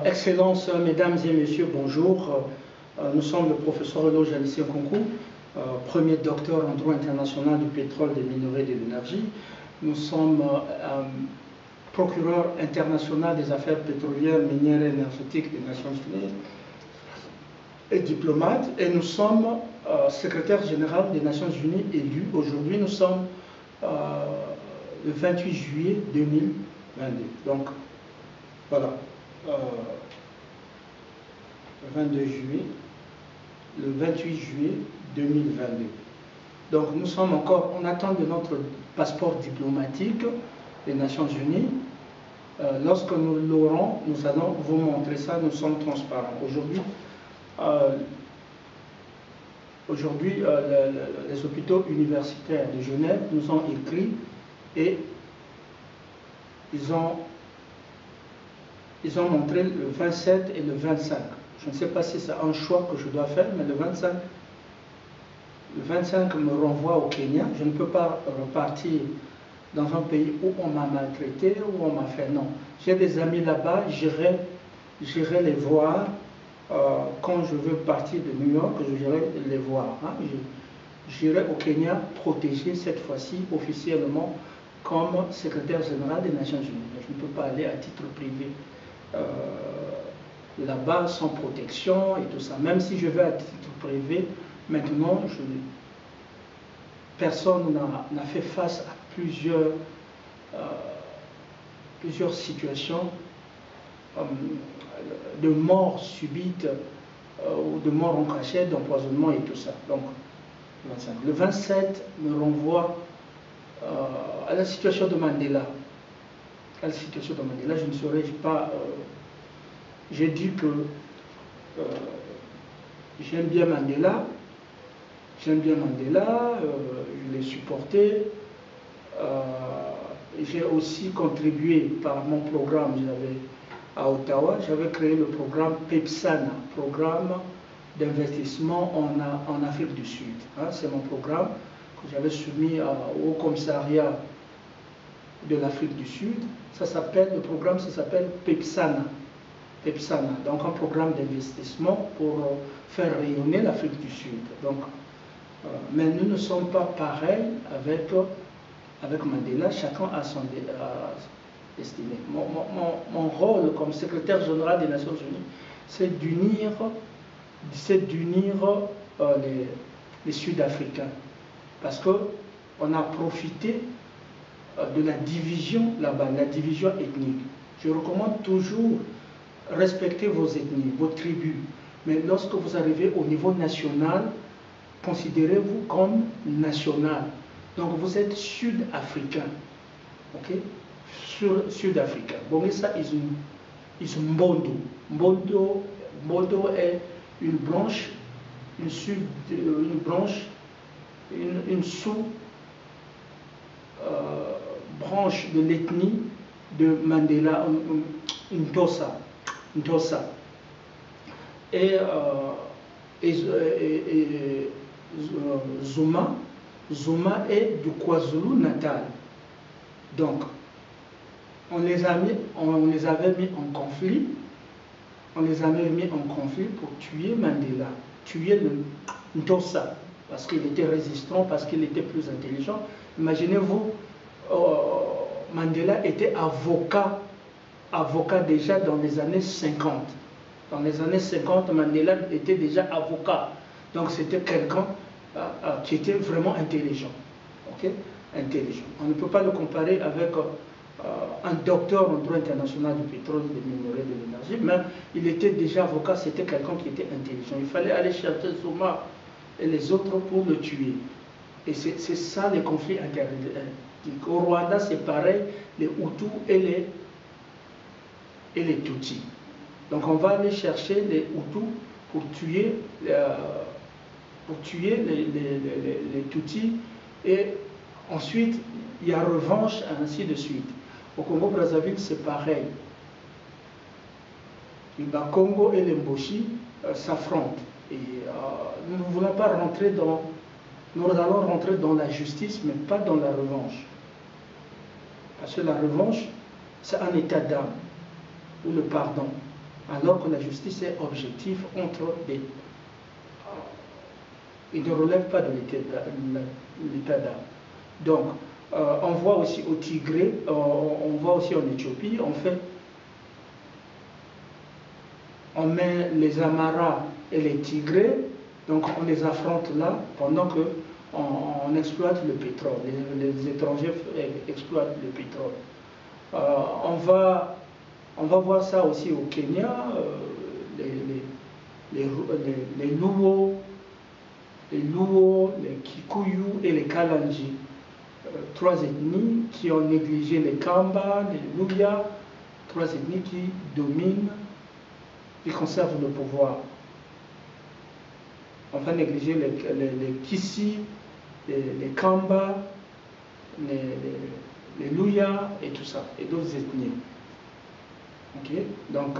Excellences, Mesdames et Messieurs, bonjour. Nous sommes le professeur Elo Janicien Nkonkou, premier docteur en droit international du pétrole, des minerais et de l'énergie. Nous sommes procureur international des affaires pétrolières, minières et énergétiques des Nations Unies et diplomate. Et nous sommes secrétaire général des Nations Unies élu. Aujourd'hui, nous sommes le 28 juillet 2022. Donc, voilà. Le 28 juillet 2022. Donc nous sommes encore en attente de notre passeport diplomatique des Nations Unies. Lorsque nous l'aurons, nous allons vous montrer ça, nous sommes transparents. Aujourd'hui, les hôpitaux universitaires de Genève nous ont écrit et ils ont montré le 27 et le 25. Je ne sais pas si c'est un choix que je dois faire, mais le 25 me renvoie au Kenya. Je ne peux pas repartir dans un pays où on m'a maltraité, où on m'a fait non. J'ai des amis là-bas, j'irai les voir. Quand je veux partir de New York, j'irai les voir. Hein. J'irai au Kenya protéger cette fois-ci officiellement comme secrétaire général des Nations Unies. Je ne peux pas aller à titre privé là-bas sans protection et tout ça. Même si je vais à titre privé, maintenant, personne n'a fait face à plusieurs situations de mort subite ou de mort en cachette, d'empoisonnement et tout ça. Donc, le 27 me renvoie à la situation de Mandela. À la situation de Mandela, je ne saurais pas... j'ai dit que j'aime bien Mandela, je l'ai supporté. J'ai aussi contribué par mon programme, à Ottawa, j'avais créé le programme PEPSANA, programme d'investissement en Afrique du Sud. Hein, c'est mon programme que j'avais soumis au commissariat de l'Afrique du Sud. Le programme s'appelle PEPSANA. PEPSANA, donc un programme d'investissement pour faire rayonner l'Afrique du Sud. Donc, mais nous ne sommes pas pareils avec Mandela, chacun a son destinée. Mon rôle comme secrétaire général des Nations Unies, c'est d'unir les Sud-Africains. Parce qu'on a profité de la division là-bas, la division ethnique. Je recommande toujours respecter vos ethnies, vos tribus. Mais lorsque vous arrivez au niveau national, considérez-vous comme national. Donc vous êtes sud-africain. Ok? Sud-africain. Bon, et ça, ils sont Mbondo. Mbondo est une branche, une sous-branche de l'ethnie de Mandela, Ntosa. Et Zuma est du KwaZulu-Natal. Donc, on les avait mis en conflit. On les avait mis en conflit pour tuer Mandela, tuer le Ntosa, parce qu'il était résistant, parce qu'il était plus intelligent. Imaginez-vous, Mandela était avocat déjà dans les années 50. Dans les années 50, Mandela était déjà avocat. Donc c'était quelqu'un qui était vraiment intelligent. Okay? Intelligent. On ne peut pas le comparer avec un docteur en droit international du pétrole, des minerais, de l'énergie, mais il était déjà avocat, c'était quelqu'un qui était intelligent. Il fallait aller chercher Zuma et les autres pour le tuer. Et c'est ça les conflits interethniques. Au Rwanda, c'est pareil, les Hutus et les Tutsis. Donc on va aller chercher les Hutus pour tuer les Tutsis, et ensuite il y a revanche, ainsi de suite. Au Congo-Brazzaville, c'est pareil. Le Congo et les Mboshi s'affrontent. Et nous ne voulons pas rentrer dans... Nous allons rentrer dans la justice, mais pas dans la revanche. Parce que la revanche, c'est un état d'âme, ou le pardon. alors que la justice est objective entre des... Il ne relève pas de l'état d'âme. Donc, on voit aussi au Tigré, on voit aussi en Éthiopie, on met les Amaras et les Tigrés, donc on les affronte là pendant que on exploite le pétrole, les étrangers exploitent le pétrole. On va voir ça aussi au Kenya, les Luo, les Kikuyu et les Kalenjin. Trois ethnies qui ont négligé les Kamba, les Luya, trois ethnies qui dominent, qui conservent le pouvoir. On va négliger les Kisi, les Kamba, les Luya et tout ça, et d'autres ethnies. Okay? Donc,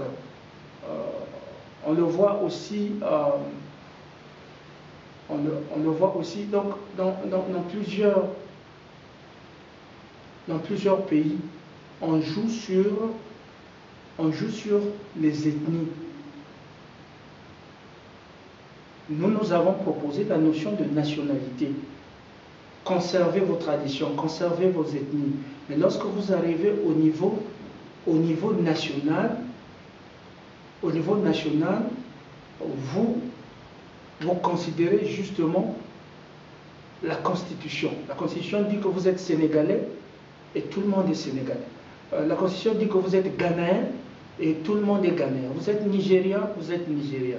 on le voit aussi, donc, dans plusieurs pays, on joue sur les ethnies. Nous avons proposé la notion de nationalité. Conservez vos traditions, conservez vos ethnies. Mais lorsque vous arrivez au niveau national, vous considérez justement la Constitution. La Constitution dit que vous êtes Sénégalais et tout le monde est Sénégalais. La Constitution dit que vous êtes Ghanéen et tout le monde est Ghanéen. Vous êtes Nigérien, vous êtes Nigérien.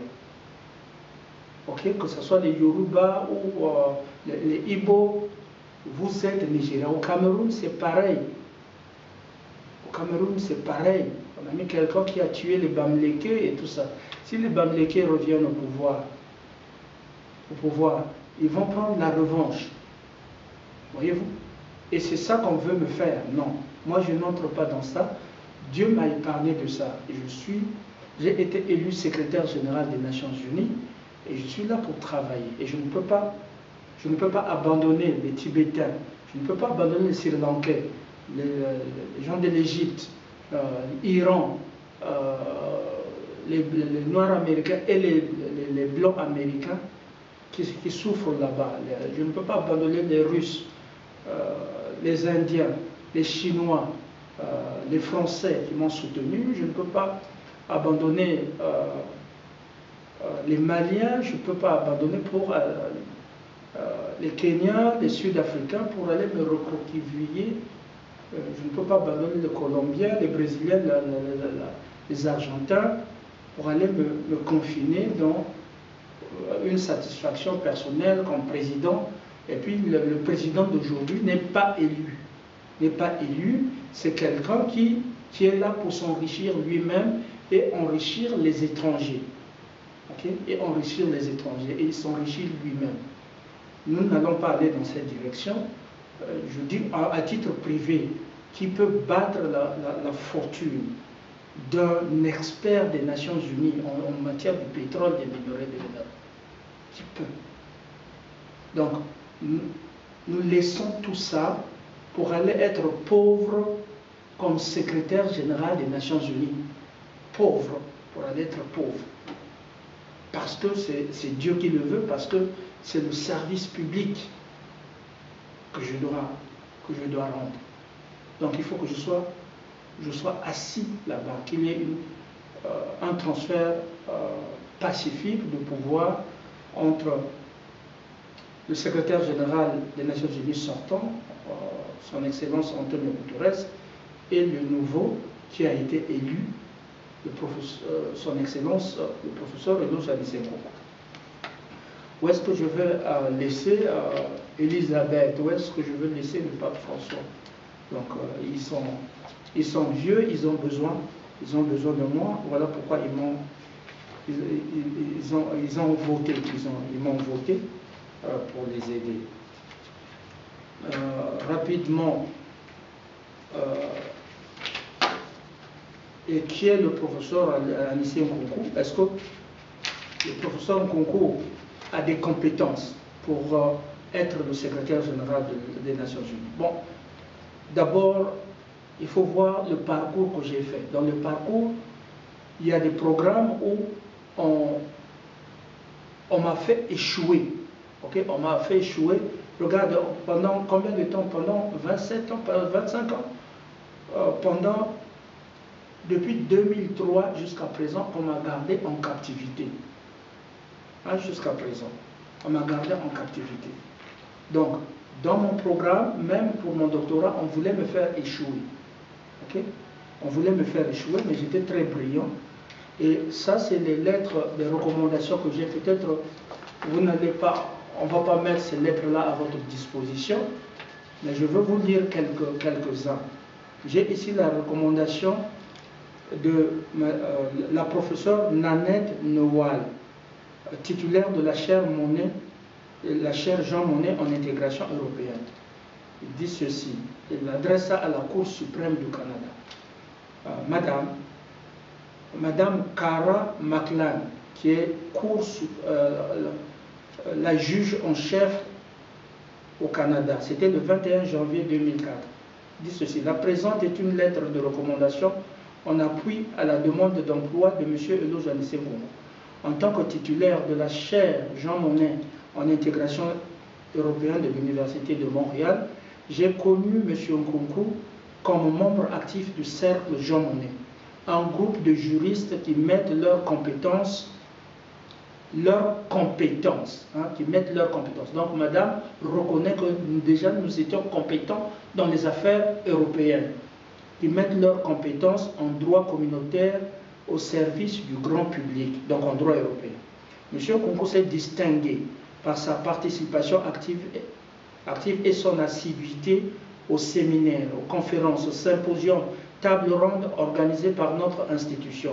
Okay? Que ce soit les Yoruba ou les Ibo, vous êtes Nigérien. Au Cameroun, c'est pareil. Au Cameroun, c'est pareil. On a mis quelqu'un qui a tué les Bamlékés et tout ça. Si les Bamlékés reviennent au pouvoir, ils vont prendre la revanche. Voyez-vous? Et c'est ça qu'on veut me faire. Non, moi je n'entre pas dans ça. Dieu m'a épargné de ça. Et j'ai été élu secrétaire général des Nations Unies et je suis là pour travailler. Et je ne peux pas abandonner les Tibétains, je ne peux pas abandonner les Sri Lankais, les gens de l'Égypte, l'Iran, les Noirs américains et les Blancs américains qui souffrent là-bas. Je ne peux pas abandonner les Russes, les Indiens, les Chinois, les Français qui m'ont soutenu. Je ne peux pas abandonner les Maliens, je ne peux pas abandonner pour les Kenyans, les Sud-Africains pour aller me recroqueviller. Je ne peux pas abandonner les Colombiens, les Brésiliens, les Argentins pour aller me confiner dans une satisfaction personnelle comme président. Et puis le président d'aujourd'hui n'est pas élu. C'est quelqu'un qui est là pour s'enrichir lui-même et enrichir les étrangers. Okay? Et enrichir les étrangers. Et il s'enrichit lui-même. Nous n'allons pas aller dans cette direction. Je dis à titre privé, qui peut battre la fortune d'un expert des Nations Unies en matière de pétrole et des minerais de l'énergie? Qui peut? Donc, nous laissons tout ça pour aller être pauvres comme secrétaire général des Nations Unies. Pauvre, pour aller être pauvre. Parce que c'est Dieu qui le veut, parce que c'est le service public que je dois rendre. Donc il faut que je sois assis là-bas, qu'il y ait un transfert pacifique de pouvoir entre le secrétaire général des Nations Unies sortant, son Excellence Antonio Guterres, et le nouveau qui a été élu, son Excellence le professeur Renaud Salisenko. Où est-ce que je vais laisser Elisabeth? Où est-ce que je vais laisser le pape François? Donc ils sont vieux, ils ont besoin de moi. Voilà pourquoi ils m'ont voté, ils m'ont voté pour les aider. Rapidement, et qui est le professeur Anissé Nkunku? Est-ce que le professeur Nkunku a des compétences pour être le secrétaire général des Nations Unies? Bon, d'abord, il faut voir le parcours que j'ai fait. Dans le parcours, il y a des programmes où on m'a fait échouer. Okay? On m'a fait échouer. Regarde, pendant combien de temps? Pendant 27 ans, 25 ans. Depuis 2003 jusqu'à présent, on m'a gardé en captivité. Hein, jusqu'à présent, on m'a gardé en captivité. Donc, dans mon programme, même pour mon doctorat, on voulait me faire échouer. Okay? On voulait me faire échouer, mais j'étais très brillant. Et ça, c'est les lettres, les recommandations que j'ai. Peut-être, vous n'allez pas, on ne va pas mettre ces lettres-là à votre disposition, mais je veux vous lire quelques-uns. J'ai ici la recommandation de la professeure Nanette Noal, titulaire de la chaire Monnet, la chaire Jean Monnet en intégration européenne. Il dit ceci, il adresse ça à la Cour suprême du Canada. Madame Cara McLean, qui est la juge en chef au Canada, c'était le 21 janvier 2004, dit ceci, la présente est une lettre de recommandation en appui à la demande d'emploi de M. Elo Janissé Nkonko. En tant que titulaire de la chaire Jean Monnet en intégration européenne de l'Université de Montréal, j'ai connu M. Nkonko comme membre actif du Cercle Jean Monnet, un groupe de juristes qui mettent leurs compétences. Donc, madame reconnaît que déjà nous étions compétents dans les affaires européennes, qui mettent leurs compétences en droit communautaire au service du grand public, donc en droit européen. M. Nkonko s'est distingué par sa participation active et son assiduité aux séminaires, aux conférences, aux symposiums, tables rondes organisées par notre institution.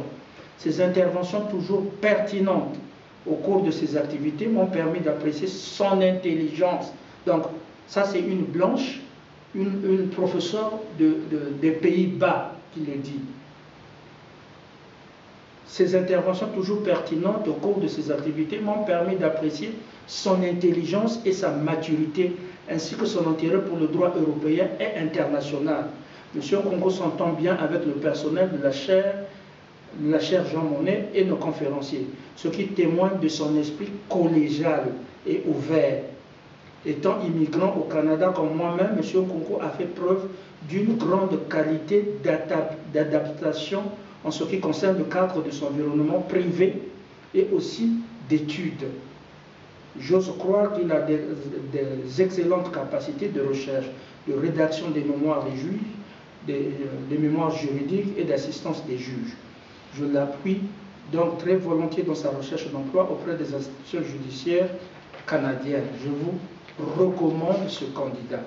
Ces interventions toujours pertinentes au cours de ses activités m'ont permis d'apprécier son intelligence. Donc, ça c'est une blanche, une professeure des Pays-Bas qui le dit. Ces interventions toujours pertinentes au cours de ses activités m'ont permis d'apprécier son intelligence et sa maturité, ainsi que son intérêt pour le droit européen et international. M. Nkonko s'entend bien avec le personnel de la chaire Jean Monnet et nos conférenciers, ce qui témoigne de son esprit collégial et ouvert. Étant immigrant au Canada comme moi-même, M. Nkonko a fait preuve d'une grande qualité d'adaptation en ce qui concerne le cadre de son environnement privé et aussi d'études. J'ose croire qu'il a des excellentes capacités de recherche, de rédaction des mémoires des juges, des mémoires juridiques et d'assistance des juges. Je l'appuie donc très volontiers dans sa recherche d'emploi auprès des institutions judiciaires canadiennes. Je vous recommande ce candidat.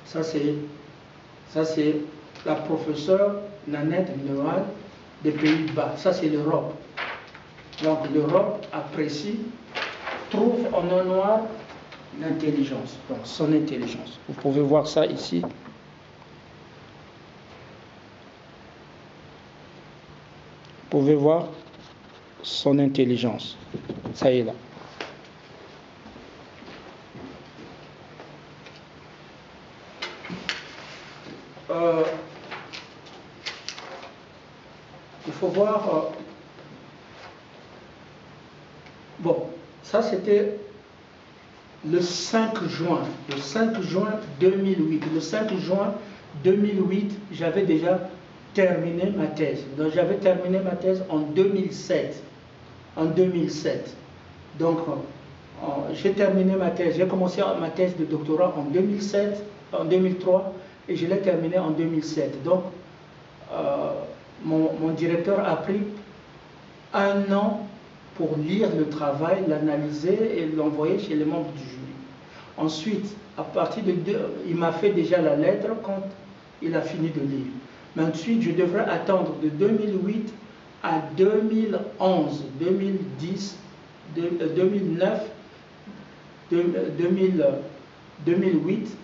Ça c'est la professeure Nanette Noal des Pays-Bas. Ça c'est l'Europe. Donc l'Europe apprécie, trouve en un noir l'intelligence, donc son intelligence. Vous pouvez voir ça ici. Vous pouvez voir son intelligence. Ça y est là. Il faut voir. Bon, ça c'était le 5 juin. Le 5 juin 2008. Le 5 juin 2008, j'avais déjà terminé ma thèse. Donc j'avais terminé ma thèse en 2007. En 2007. Donc j'ai terminé ma thèse. J'ai commencé ma thèse de doctorat en 2007, en 2003 et je l'ai terminée en 2007. Donc mon directeur a pris un an pour lire le travail, l'analyser et l'envoyer chez les membres du jury. Ensuite, à partir de il m'a fait déjà la lettre quand il a fini de lire. Mais ensuite, je devrais attendre de 2008 à 2011, 2010, 2009, 2008,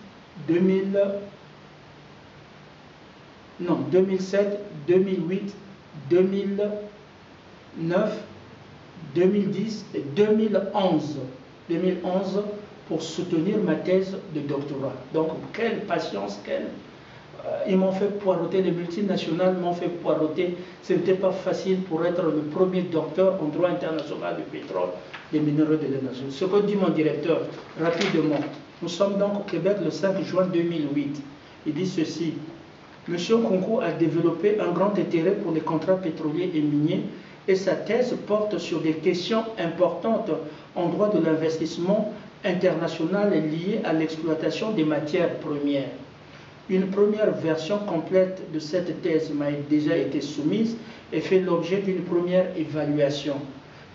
2007, 2008, 2009, 2010 et 2011 pour soutenir ma thèse de doctorat. Donc, quelle patience, quelle Ils m'ont fait poireauter, les multinationales m'ont fait poireauter. Ce n'était pas facile pour être le premier docteur en droit international du pétrole, des minéraux de l'énergie. Ce que dit mon directeur, rapidement, nous sommes donc au Québec le 5 juin 2008. Il dit ceci: Monsieur Nkunku a développé un grand intérêt pour les contrats pétroliers et miniers et sa thèse porte sur des questions importantes en droit de l'investissement international liées à l'exploitation des matières premières. Une première version complète de cette thèse m'a déjà été soumise et fait l'objet d'une première évaluation.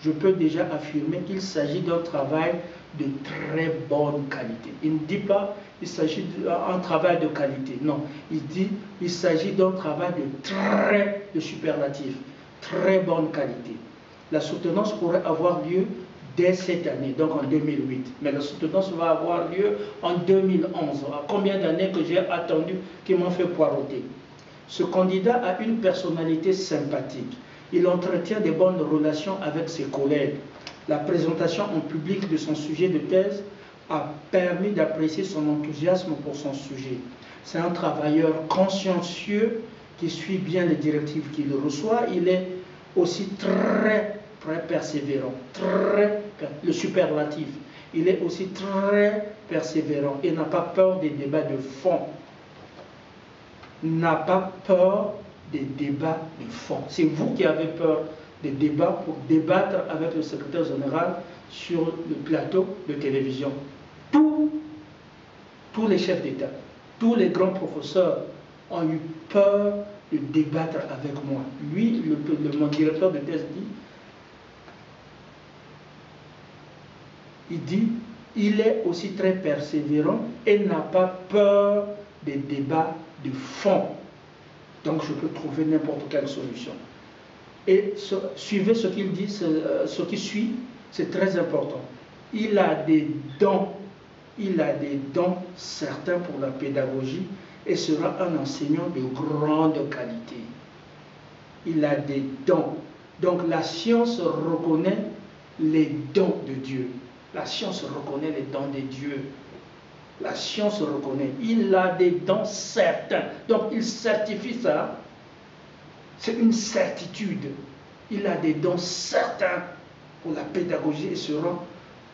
Je peux déjà affirmer qu'il s'agit d'un travail de très bonne qualité. Il ne dit pas qu'il s'agit d'un travail de qualité, non. Il dit qu'il s'agit d'un travail de superlatif, très bonne qualité. La soutenance pourrait avoir lieu dès cette année, donc en 2008. Mais la soutenance va avoir lieu en 2011. Combien d'années que j'ai attendu qu'ils m'ont fait poireauter? Ce candidat a une personnalité sympathique. Il entretient de bonnes relations avec ses collègues. La présentation en public de son sujet de thèse a permis d'apprécier son enthousiasme pour son sujet. C'est un travailleur consciencieux qui suit bien les directives qu'il reçoit. Il est aussi très persévérant, le superlatif. Il est aussi très persévérant et n'a pas peur des débats de fond. N'a pas peur des débats de fond. C'est vous qui avez peur des débats pour débattre avec le secrétaire général sur le plateau de télévision. Tous les chefs d'État, tous les grands professeurs ont eu peur de débattre avec moi. Lui, mon directeur de thèse dit, il est aussi très persévérant et n'a pas peur des débats de fond. Donc je peux trouver n'importe quelle solution. Et suivez ce qu'il dit, ce qui suit, c'est très important. Il a des dons certains pour la pédagogie et sera un enseignant de grande qualité. Il a des dons. Donc la science reconnaît les dons de Dieu. La science reconnaît les dons de Dieu. La science reconnaît. Il a des dons certains. Donc il certifie ça. C'est une certitude. Il a des dons certains pour la pédagogie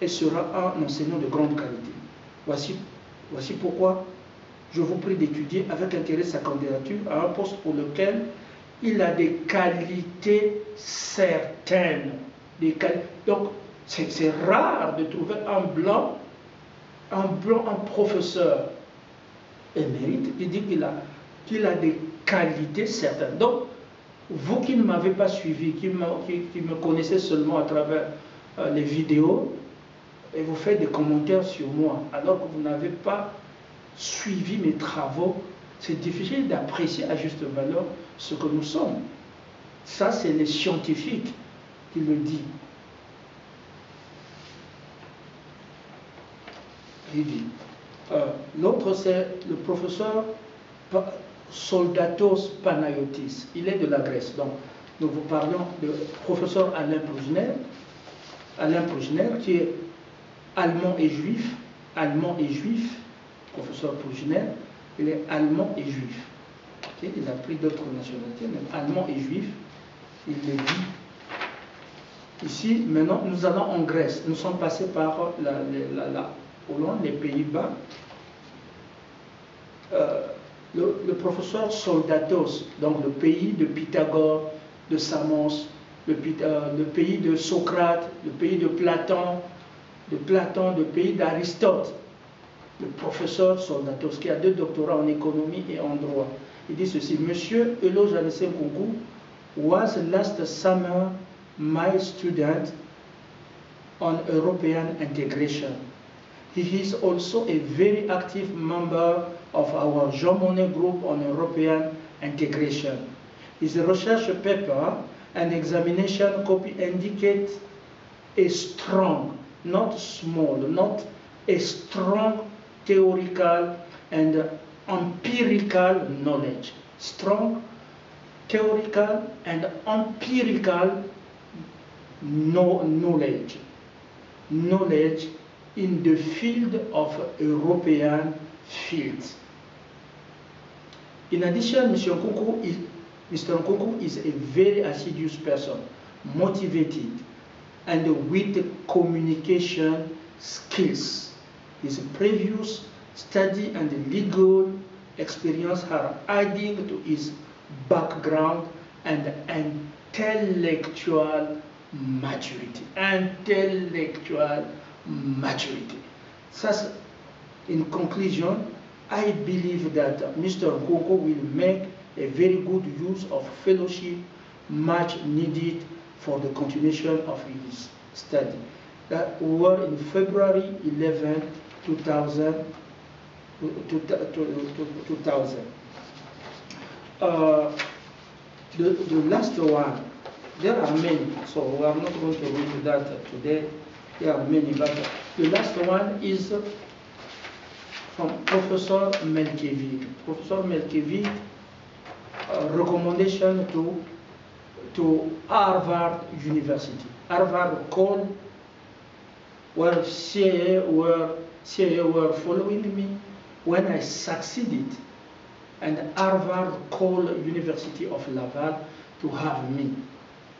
et sera un enseignant de grande qualité. Voici pourquoi je vous prie d'étudier avec intérêt sa candidature à un poste pour lequel il a des qualités certaines. Donc, c'est rare de trouver un professeur émérite qui dit qu'il a des qualités certaines. Donc, vous qui ne m'avez pas suivi, qui me connaissez seulement à travers les vidéos, et vous faites des commentaires sur moi, alors que vous n'avez pas suivi mes travaux, c'est difficile d'apprécier à juste valeur ce que nous sommes. Ça, c'est les scientifiques qui le disent. Il dit. L'autre, c'est le professeur Soldatos Panayotis. Il est de la Grèce. Donc, nous vous parlons de professeur Alain Prugner, qui est allemand et juif, professeur Prugner, il est allemand et juif. Okay? Il a pris d'autres nationalités, mais allemand et juif, il le dit. Ici, maintenant, nous allons en Grèce. Nous sommes passés par la Hollande, les Pays-Bas. Le professeur Soldatos, donc le pays de Pythagore, de Samos, le pays de Socrate, le pays de Platon, le pays d'Aristote, le professeur Soldatos, qui a 2 doctorats en économie et en droit. Il dit ceci: Monsieur Elo Janese Nkunku was last summer my student on European integration. He is also a very active member of our Jean Monnet group on European integration. His research paper and examination copy indicate a strong, not small, not a strong theoretical and empirical knowledge. Strong theoretical and empirical knowledge. Knowledge in the field of European fields. In addition, Mr. Nkunku is a very assiduous person, motivated, and with communication skills. His previous study and legal experience are adding to his background and intellectual maturity. Thus, in conclusion, I believe that Mr. Nkunku will make a very good use of fellowship, much needed for the continuation of his study. That were in February 11, 2000. The last one, there are many, so we are not going to read that today. There are many, but the last one is from Professor Melkevic. Professor Melkevic, recommendation to Harvard University. Harvard called, where CIA were following me when I succeeded, and Harvard called University of Laval to have me.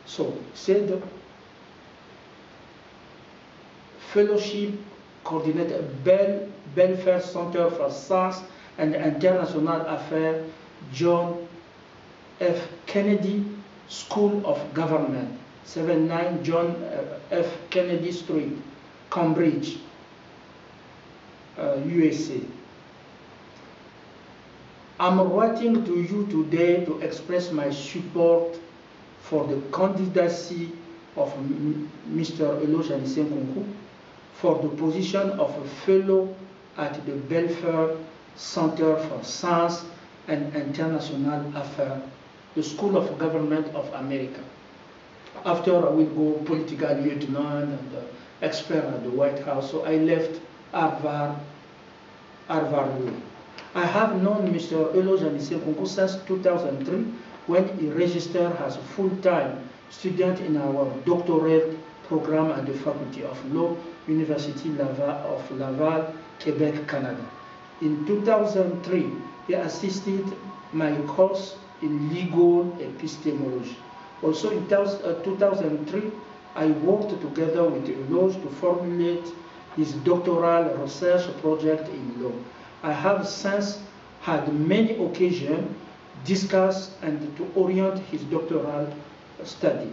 So, said fellowship coordinator, Belfer Center for Science and International Affairs, John F. Kennedy School of Government, 79 John F. Kennedy Street, Cambridge, USA. I'm writing to you today to express my support for the candidacy of Mr. Eloge Anissé Nkunku for the position of a fellow at the Belfer Center for Science and International Affairs, the School of Government of America. After I will go political lieutenant and expert at the White House, so I left Harvard. I have known Mr. Eloge Anissé Nkunku since 2003 when he registered as a full-time student in our doctorate program at the Faculty of Law, University of Laval, Quebec, Canada. In 2003, he assisted my course in legal epistemology. Also in 2003, I worked together with Eloge to formulate his doctoral research project in law. I have since had many occasions discuss and to orient his doctoral study.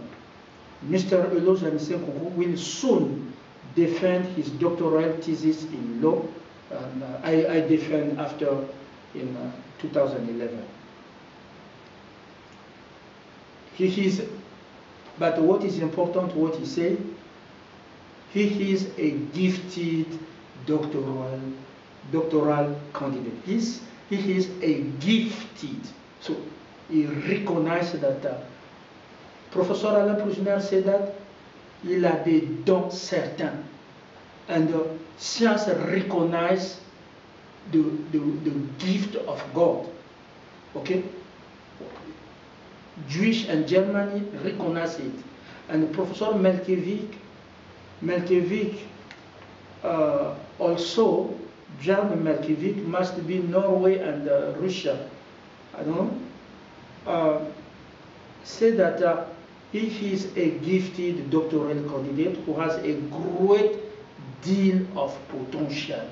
Mr. Eloge Anissé Nkunku will soon defend his doctoral thesis in law. And I defend after in 2011. But what is important, what he said, he is a gifted doctoral candidate. He is a gifted. So he recognized that Professor Alain Plouziner said that il a des dons certains. And science recognizes the gift of God. Okay? Jewish and Germany recognize it. And Professor Melkevic also, Jan Melkevic must be Norway and Russia. I don't know. Say that he is a gifted doctoral candidate who has a great deal of potential.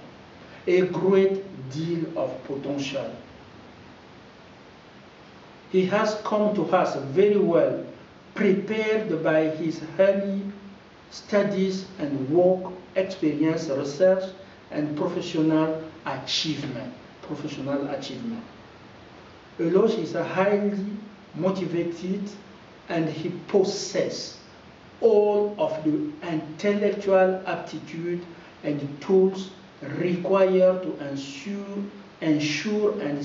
A great deal of potential. He has come to us very well prepared by his early studies and work experience, research, and professional achievement. Eloge is a highly motivated and he possesses all of the intellectual aptitude and tools required to ensure and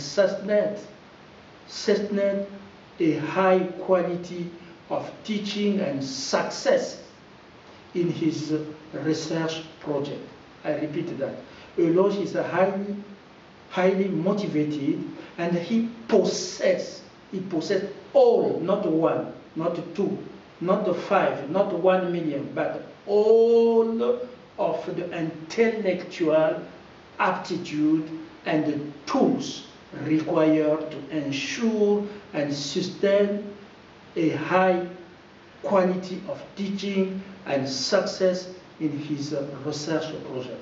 sustain a high quality of teaching and success in his research project. I repeat that. Eloge is a highly motivated and he possesses all, not one, not two, not five, not 1 million, but all of the intellectual aptitude and the tools required to ensure and sustain a high quality of teaching and success in his research project.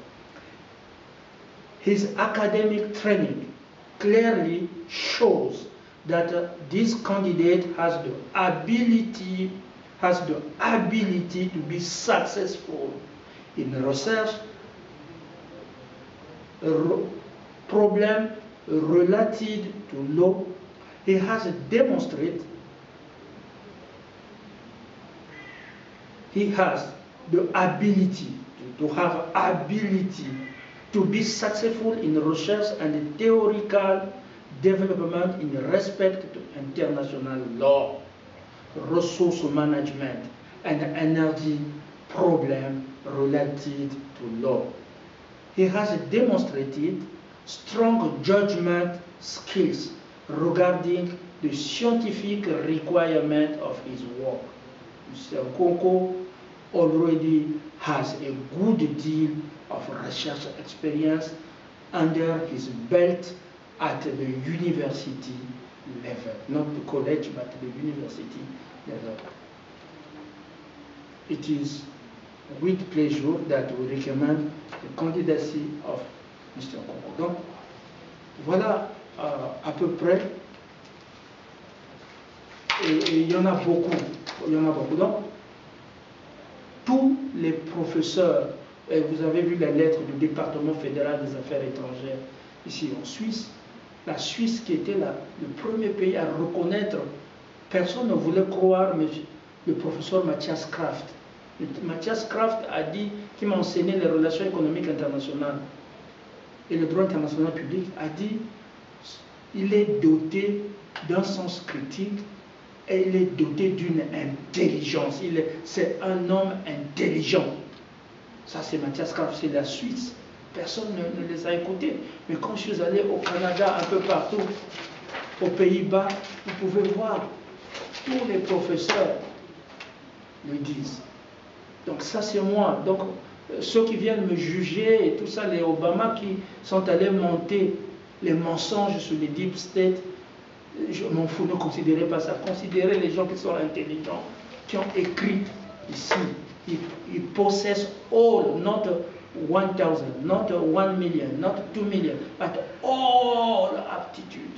His academic training clearly shows that this candidate has the ability to be successful in research, problem related to law. He has demonstrated he has the ability to have ability to be successful in research and theoretical development in respect to international law, resource management, and energy problem related to law. He has demonstrated strong judgment skills regarding the scientific requirement of his work. Mr. Nkonko already has a good deal of research experience under his belt at the university level, not the college, but the university level. It is with pleasure that we recommend the candidacy of Mr. Nkonko. Donc, voilà à peu près. Et il y en a beaucoup. Il y en a beaucoup. Donc, tous les professeurs, et vous avez vu la lettre du département fédéral des affaires étrangères ici en Suisse, la Suisse qui était le premier pays à reconnaître, personne ne voulait croire, mais le professeur Matthias Kraft. Matthias Kraft a dit, qui m'a enseigné les relations économiques internationales et le droit international public, a dit il est doté d'un sens critique et il est doté d'une intelligence. C'est un homme intelligent. Ça, c'est Matthias Kraft, c'est la Suisse. Personne ne les a écoutés. Mais quand je suis allé au Canada, un peu partout, aux Pays-Bas, vous pouvez voir, tous les professeurs le disent. Donc ça, c'est moi. Donc, ceux qui viennent me juger et tout ça, les Obama qui sont allés monter les mensonges sur les deep state, je m'en fous, ne considérez pas ça. Considérez les gens qui sont intelligents, qui ont écrit ici. Ils possèdent all, not 1,000, not 1 million, not 2 million, but all aptitude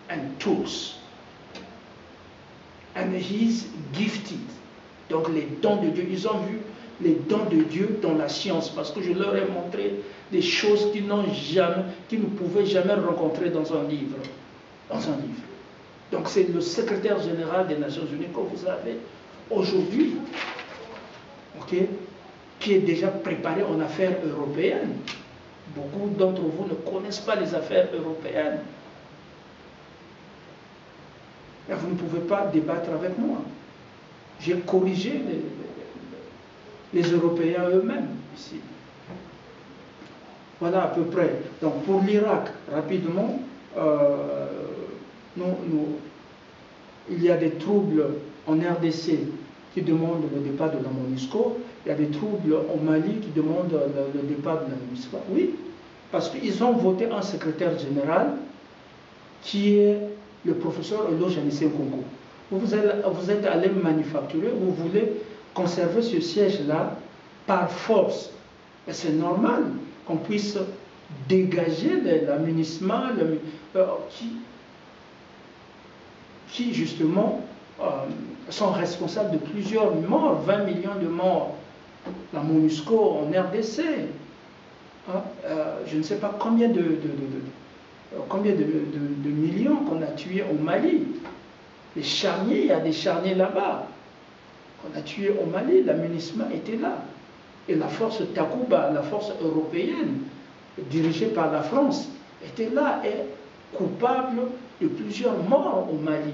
and tools. And he's gifted. Donc les dons de Dieu, ils ont vu les dons de Dieu dans la science, parce que je leur ai montré des choses qu'ils ne pouvaient jamais rencontrer dans un livre. Donc c'est le secrétaire général des Nations Unies que vous avez aujourd'hui, okay, qui est déjà préparé en affaires européennes. Beaucoup d'entre vous ne connaissent pas les affaires européennes. Et vous ne pouvez pas débattre avec moi. J'ai corrigé les Européens eux-mêmes ici. Voilà à peu près. Donc pour l'Irak, rapidement, il y a des troubles en RDC qui demandent le départ de la MONUSCO. Il y a des troubles au Mali qui demandent le départ de la MONUSCO. Oui, parce qu'ils ont voté un secrétaire général qui est le professeur Elo Janissé Nkonko. Vous êtes allé manufacturer, vous voulez conserver ce siège-là par force. Et c'est normal qu'on puisse dégager l'amunissement qui justement sont responsables de plusieurs morts, 20 millions de morts. La MONUSCO en RDC, je ne sais pas combien de millions qu'on a tués au Mali. Les charniers, il y a des charniers là-bas. On a tué au Mali, l'amunissement était là. Et la force Takuba, la force européenne, dirigée par la France, était là et coupable de plusieurs morts au Mali.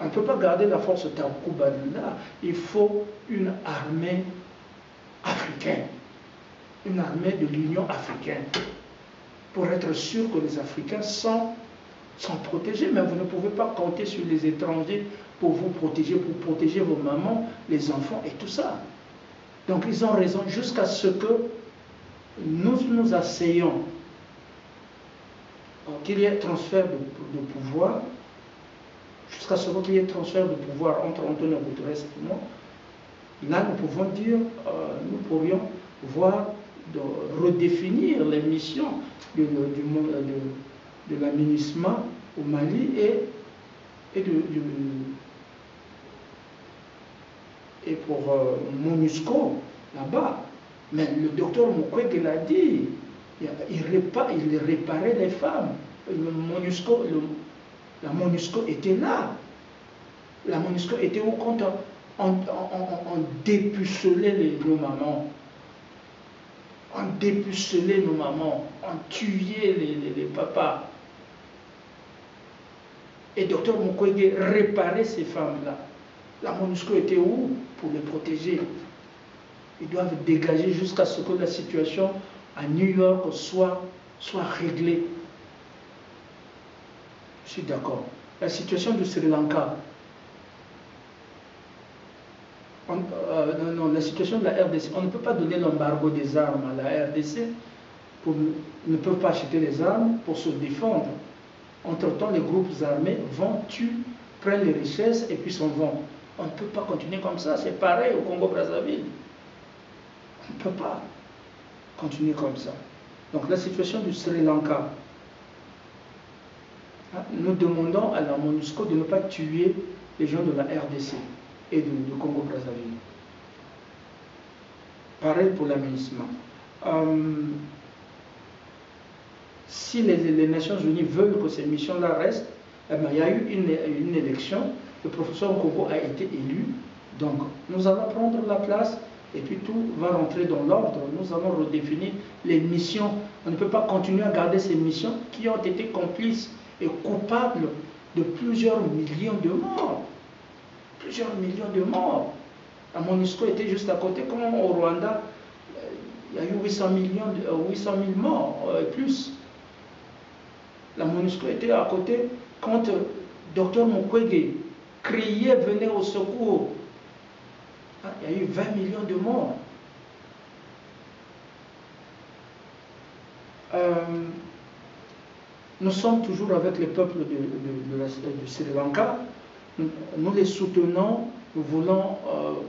On ne peut pas garder la force Takuba là. Il faut une armée africaine, une armée de l'Union africaine, pour être sûr que les Africains sont protégés. Mais vous ne pouvez pas compter sur les étrangers pour vous protéger, pour protéger vos mamans, les enfants et tout ça. Donc ils ont raison jusqu'à ce que nous nous asseyons qu'il y ait transfert de pouvoir, jusqu'à ce qu'il y ait transfert de pouvoir entre Antonio Guterres et moi, là nous pouvons dire, nous pourrions voir de redéfinir les missions de la MINUSMA au Mali et pour MONUSCO là-bas. Mais le docteur Mukwege l'a dit, il réparait les femmes. La MONUSCO était là. La MONUSCO était où quand on dépucelait nos mamans. On dépucelait nos mamans. On tuait les papas. Et docteur Mukwege réparait ces femmes-là. La MONUSCO était où pour les protéger? Ils doivent dégager jusqu'à ce que la situation à New York soit réglée. Je suis d'accord. La situation du Sri Lanka. Non, la situation de la RDC. On ne peut pas donner l'embargo des armes à la RDC. Ils ne peuvent pas acheter les armes pour se défendre. Entre-temps, les groupes armés vont, tuent, prennent les richesses et puis s'en vont. On ne peut pas continuer comme ça. C'est pareil au Congo-Brazzaville. On ne peut pas continuer comme ça. Donc la situation du Sri Lanka. Nous demandons à la MONUSCO de ne pas tuer les gens de la RDC et du Congo-Brazzaville. Pareil pour la MINUSMA. Si les Nations Unies veulent que ces missions-là restent, eh bien, il y a eu une élection, le professeur Nkobo a été élu, donc nous allons prendre la place et puis tout va rentrer dans l'ordre. Nous allons redéfinir les missions. On ne peut pas continuer à garder ces missions qui ont été complices et coupables de plusieurs millions de morts. Plusieurs millions de morts. La MONUSCO était juste à côté, comme au Rwanda, il y a eu 800 000 morts et plus. La MONUSCO était à côté quand Dr Mukwege criait, venait au secours. Il y a eu 20 millions de morts. Nous sommes toujours avec les peuples du Sri Lanka. Nous les soutenons. Nous voulons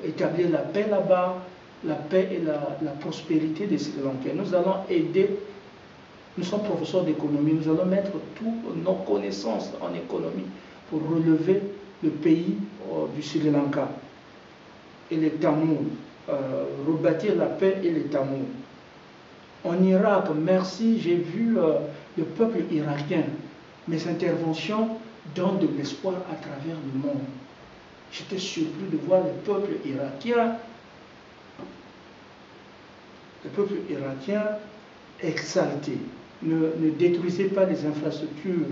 établir la paix là-bas, la paix et la prospérité des Sri Lankais. Nous allons aider. Nous sommes professeurs d'économie. Nous allons mettre toutes nos connaissances en économie pour relever le pays du Sri Lanka et les Tamouls, rebâtir la paix et les Tamouls. En Irak, merci, j'ai vu le peuple irakien. Mes interventions donnent de l'espoir à travers le monde. J'étais surpris de voir le peuple irakien exalté. Ne détruisez pas les infrastructures.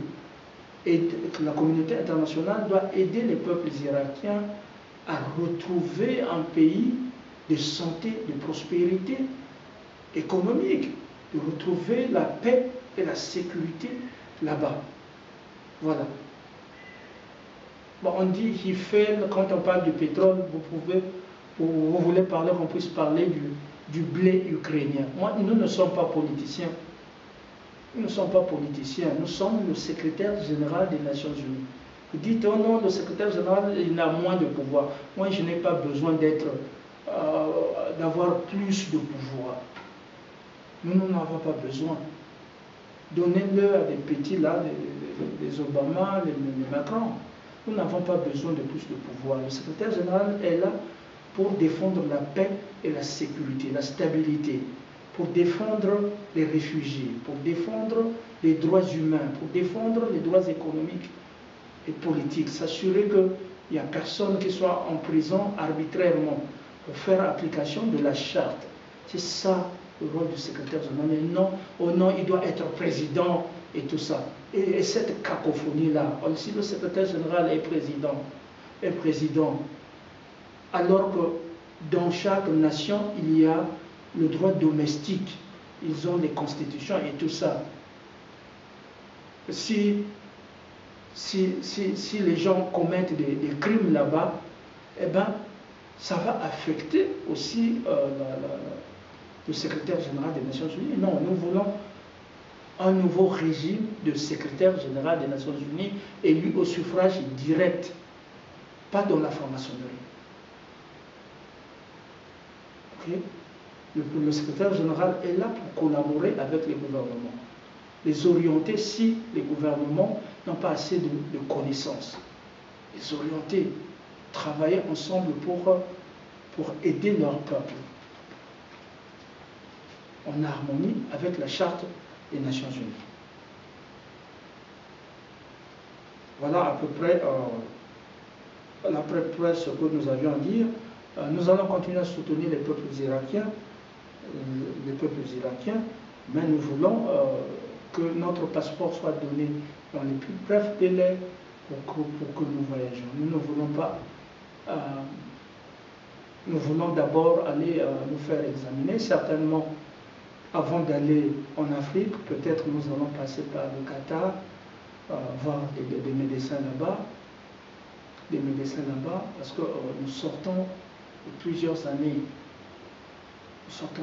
Et la communauté internationale doit aider les peuples irakiens à retrouver un pays de santé, de prospérité économique, de retrouver la paix et la sécurité là-bas. Voilà. Bon, on dit qu'il fait, quand on parle du pétrole, vous voulez parler, qu'on puisse parler du blé ukrainien. Moi, nous ne sommes pas politiciens. Nous ne sommes pas politiciens, nous sommes le secrétaire général des Nations Unies. Vous dites, oh non, le secrétaire général, il a moins de pouvoir. Moi, je n'ai pas besoin d'avoir plus de pouvoir. Nous n'en avons pas besoin. Donnez-le à des petits là, les Obama, les Macron. Nous n'avons pas besoin de plus de pouvoir. Le secrétaire général est là pour défendre la paix et la sécurité, la stabilité, pour défendre les réfugiés, pour défendre les droits humains, pour défendre les droits économiques et politiques, s'assurer qu'il n'y a personne qui soit en prison arbitrairement, pour faire application de la charte. C'est ça le rôle du secrétaire général. Mais non, oh non, il doit être président et tout ça. Et cette cacophonie-là, si le secrétaire général est président, alors que dans chaque nation, il y a le droit domestique, ils ont les constitutions et tout ça. Si les gens commettent des crimes là-bas, eh ben, ça va affecter aussi le secrétaire général des Nations Unies. Non, nous voulons un nouveau régime de secrétaire général des Nations Unies élu au suffrage direct, pas dans la franc-maçonnerie. Okay? Le secrétaire général est là pour collaborer avec les gouvernements, les orienter si les gouvernements n'ont pas assez de connaissances, les orienter, travailler ensemble pour aider leur peuple, en harmonie avec la Charte des Nations Unies. Voilà à peu près ce que nous avions à dire. Nous allons continuer à soutenir les peuples irakiens, mais nous voulons que notre passeport soit donné dans les plus brefs délais pour que nous voyagions. Nous ne voulons pas... nous voulons d'abord aller nous faire examiner, certainement avant d'aller en Afrique. Peut-être nous allons passer par le Qatar, voir des médecins là-bas, parce que nous sortons de plusieurs années, de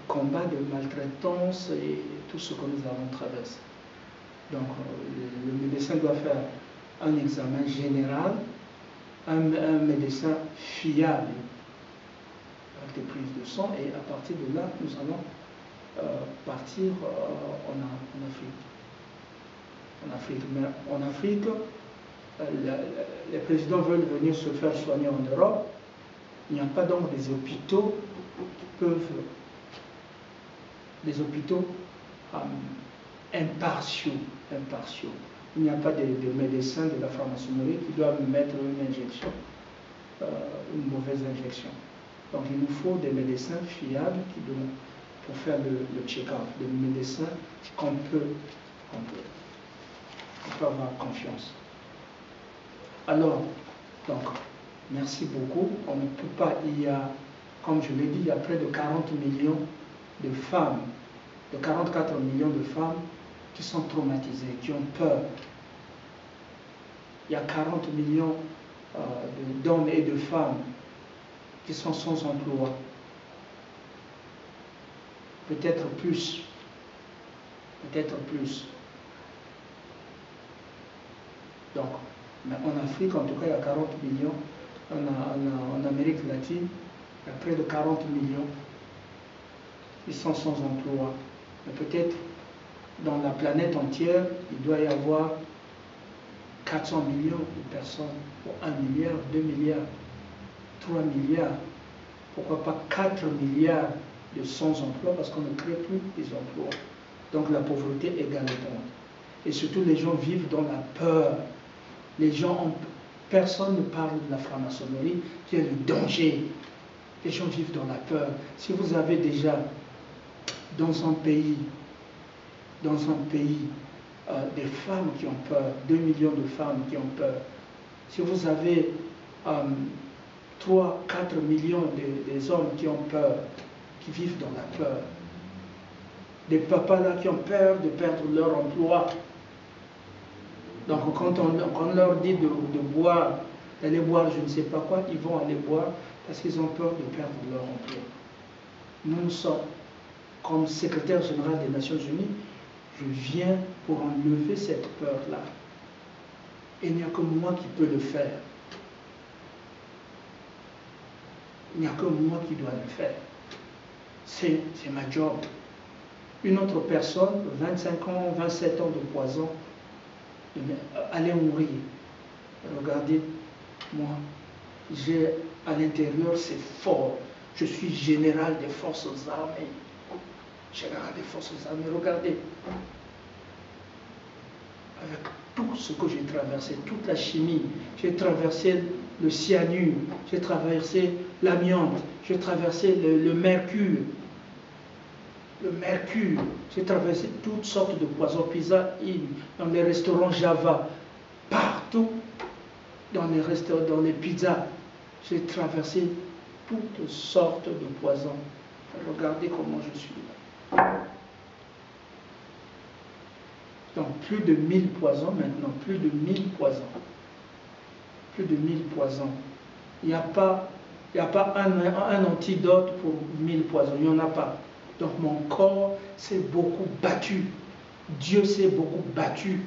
combats, de maltraitance et tout ce que nous avons traversé. Donc le médecin doit faire un examen général, un médecin fiable avec des prises de sang, et à partir de là, nous allons partir en Afrique. Mais en Afrique, les présidents veulent venir se faire soigner en Europe. Il n'y a pas donc des hôpitaux qui peuvent, des hôpitaux impartiaux. Il n'y a pas de médecins de la franc-maçonnerie qui doivent mettre une injection, une mauvaise injection. Donc il nous faut des médecins fiables pour faire le check-up, des médecins qu'on peut avoir confiance. Alors, donc, merci beaucoup. On ne peut pas, comme je l'ai dit, il y a près de 40 millions de femmes, de 44 millions de femmes qui sont traumatisées, qui ont peur. Il y a 40 millions d'hommes et de femmes qui sont sans emploi. Peut-être plus. Donc, mais en Afrique, en tout cas, il y a 40 millions. En Amérique latine, il y a près de 40 millions qui sont sans emploi. Mais peut-être dans la planète entière, il doit y avoir 400 millions de personnes, pour 1 milliard, 2 milliards, 3 milliards, pourquoi pas 4 milliards de sans-emploi, parce qu'on ne crée plus des emplois. Donc la pauvreté est galopante. Et surtout, les gens vivent dans la peur. Personne ne parle de la franc-maçonnerie, qui est le danger. Les gens vivent dans la peur. Si vous avez déjà dans un pays des femmes qui ont peur, 2 millions de femmes qui ont peur, si vous avez 3, 4 millions des hommes qui ont peur, qui vivent dans la peur, des papas là qui ont peur de perdre leur emploi. Donc quand on leur dit de boire, d'aller boire je ne sais pas quoi, ils vont aller boire parce qu'ils ont peur de perdre leur emploi. Nous sommes, comme secrétaire général des Nations Unies, je viens pour enlever cette peur-là. Et il n'y a que moi qui peux le faire. Il n'y a que moi qui dois le faire. C'est ma job. Une autre personne, 25 ans, 27 ans de poison, allait mourir. Regardez, moi, j'ai à l'intérieur, c'est fort. Je suis général des forces armées. Général des forces armées, regardez. Avec tout ce que j'ai traversé, toute la chimie, j'ai traversé le cyanure, j'ai traversé l'amiante, j'ai traversé le mercure. J'ai traversé toutes sortes de poisons, Pizza Inn, dans les restaurants Java, partout, dans les pizzas, j'ai traversé toutes sortes de poisons. Regardez comment je suis là. Donc plus de 1000 poisons maintenant, plus de 1000 poisons. Plus de 1000 poisons. Il n'y a pas un antidote pour 1000 poisons, il n'y en a pas. Donc mon corps s'est beaucoup battu. Dieu s'est beaucoup battu.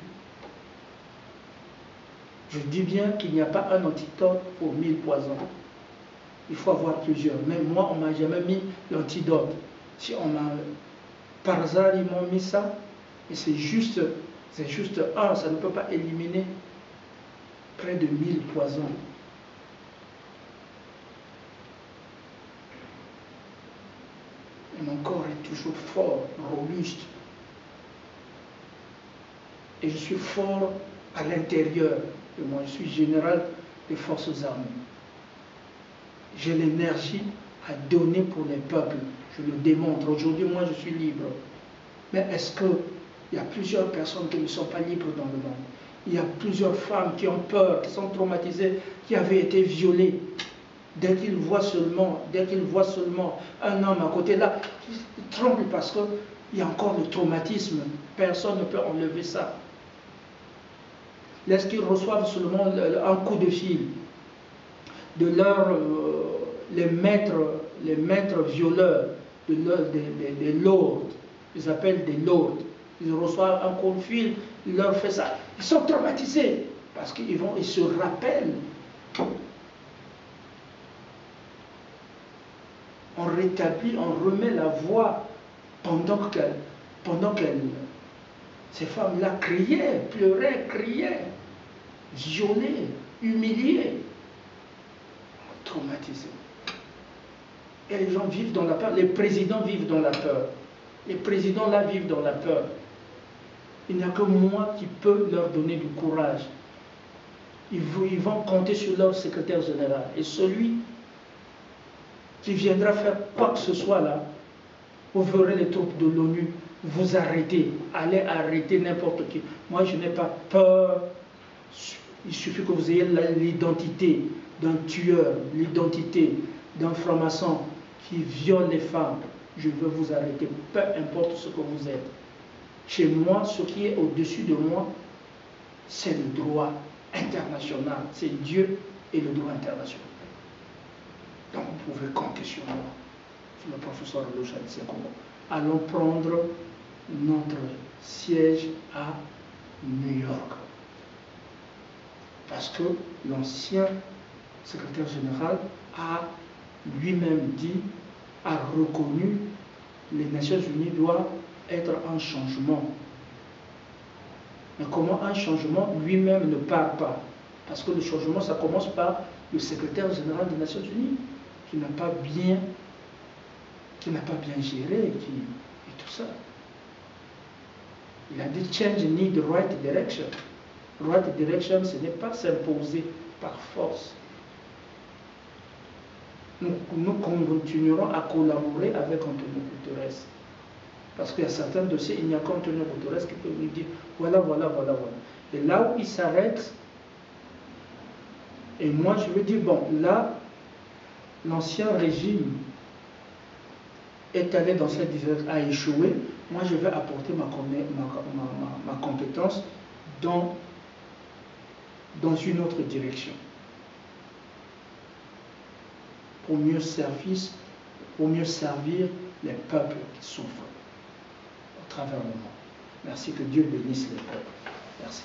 Je dis bien qu'il n'y a pas un antidote pour 1000 poisons. Il faut avoir plusieurs. Mais moi, on ne m'a jamais mis l'antidote. Si on m'a... Par hasard, ils m'ont mis ça. Et c'est juste un. Ça ne peut pas éliminer près de 1000 poisons. Et mon corps est toujours fort, robuste. Et je suis fort à l'intérieur. Moi, je suis général des forces armées. J'ai l'énergie à donner pour les peuples. Je le démontre. Aujourd'hui, moi, je suis libre. Mais est-ce qu'il y a plusieurs personnes qui ne sont pas libres dans le monde? Il y a plusieurs femmes qui ont peur, qui sont traumatisées, qui avaient été violées. Dès qu'ils voient seulement un homme à côté là, ils tremblent parce qu'il y a encore le traumatisme. Personne ne peut enlever ça. Lorsqu'ils reçoivent seulement un coup de fil de les maîtres violeurs, des lords, ils appellent des lords, ils reçoivent un coup de fil, ils leur font ça, ils sont traumatisés parce qu'ils se rappellent. On rétablit, on remet la voix pendant que ces femmes-là criaient, pleuraient, criaient, violées, humiliées, traumatisées. Et les gens vivent dans la peur, les présidents vivent dans la peur. Les présidents là vivent dans la peur. Il n'y a que moi qui peux leur donner du courage. Ils vont compter sur leur secrétaire général. Et celui qui viendra faire quoi que ce soit là, vous verrez les troupes de l'ONU vous arrêter, allez arrêter n'importe qui. Moi, je n'ai pas peur. Il suffit que vous ayez l'identité d'un tueur, l'identité d'un franc-maçon qui viole les femmes. Je veux vous arrêter, peu importe ce que vous êtes. Chez moi, ce qui est au-dessus de moi, c'est le droit international. C'est Dieu et le droit international. Donc, vous pouvez compter sur moi, sur le professeur Lojane Sekongo. Allons prendre notre siège à New York. Parce que l'ancien secrétaire général a lui-même dit, a reconnu, les Nations Unies doivent être un changement. Mais comment un changement, lui-même ne part pas? Parce que le changement, ça commence par le secrétaire général des Nations Unies, qui n'a pas bien géré et tout ça. Il a dit change need the right direction. Right direction, ce n'est pas s'imposer par force. Nous continuerons à collaborer avec Antonio Guterres. Parce qu'il y a certains dossiers, il n'y a qu'Antonio Guterres qui peut nous dire voilà. Et là où il s'arrête, et moi je veux dire, bon, là, l'ancien régime est allé dans cette direction, a échoué. Moi, je vais apporter ma compétence dans une autre direction. Pour mieux servir les peuples qui souffrent au travers du monde. Merci, que Dieu bénisse les peuples. Merci.